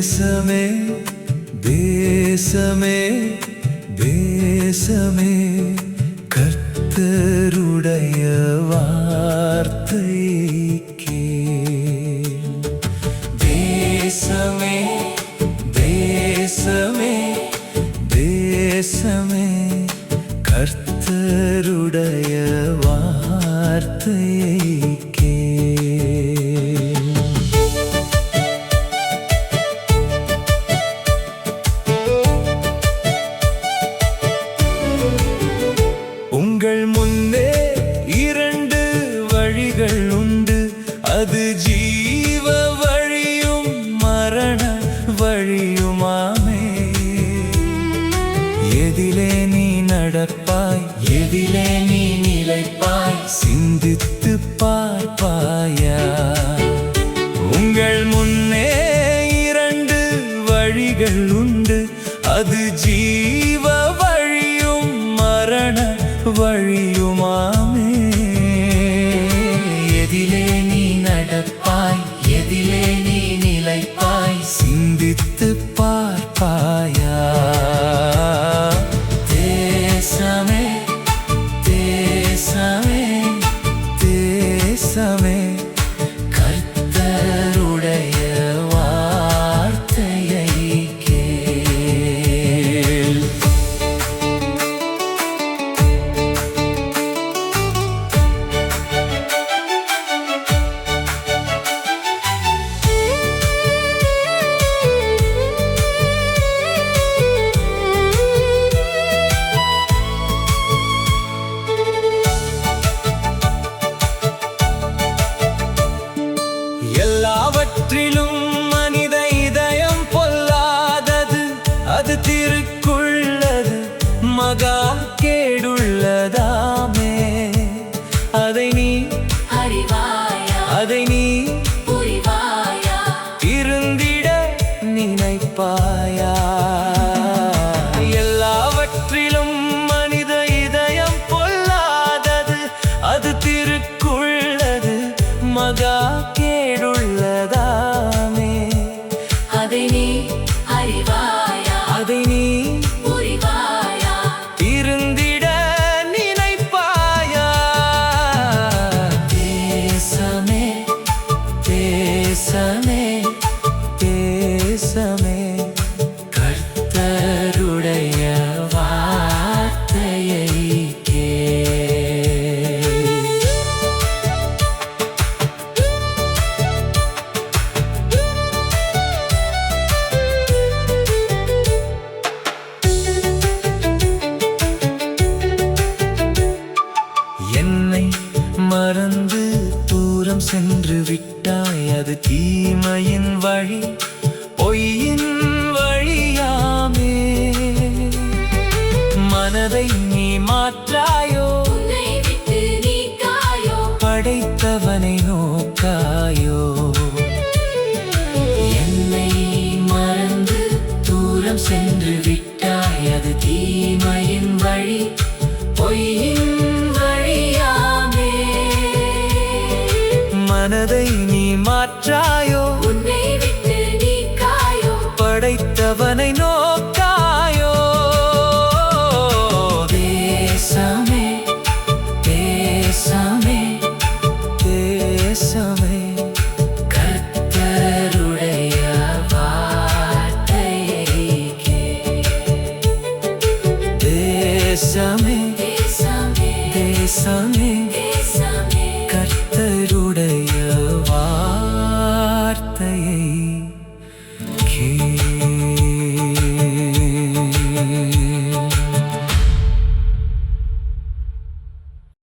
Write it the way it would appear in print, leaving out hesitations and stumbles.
தேசமே தேசமே தேசமே கர்த்தருடைய வார்த்தை கேள். தேசமே தேசமே தேசமே கர்த்தருடைய வார்த்தை உங்கள் முன்னே இரண்டு வழிகள் உண்டு, அது ஜீவ வழியும் மரண வழியுமாமே. எதிலே நீ நடப்பாய், எதிலே நீ நிலைப்பாய், சிந்தித்து பார்ப்பாயா? உங்கள் முன்னே இரண்டு வழிகள் உண்டு, அது ஜீவ வழியும் மரண வழியுமாமே. எதிலே நீ நடப்பாய், எதிலே நீ நிலைப்பாய், சிந்தித்து பார்ப்பாயா? தேசமே தேசமே தேசமே கர்த்தருடைய வார்த்தையை கேள். எல்லாவற்றிலும் மனித இதயம் பொல்லாதது, அது திருக்குள்ளது மகா கேடுள்ளதாமே. அதை நீ அறிவாயா, அதை நீ புரிவாயா, இருந்திட நினைப்பாயா? எல்லாவற்றிலும் மனித இதயம் பொல்லாதது, அது திருக்குள்ளது மகா கேடுள்ளதாமே. அதை நீ அறிவாயா, அதை நீ புரிவாயா, இருந்திட நினைப்பாயா? தேசமே தேசமே தேசமே கர்த்தருடைய வார்த்தையை என்னை மறந்து தூரம் சென்று விட்டாய், அது தீமையின் வழி பொய்யின் வழியாமே. மனதை நீ மாற்றாயோ, படைத்தவனை நோக்காயோ? என்னை மறந்து தூரம் சென்று விட்டாய், அது தீமையின் வழி பொய்யின் வழியாமே. மனதை நீ மாற்றாயோ, உன்னை விட்டு நீக்காயோ, படைத்தவனை நோக்காயோ? தேசமே தேசமே தேசமே கர்த்தருடைய வார்த்தையை கேள். தேசமே தேசமே தேசமே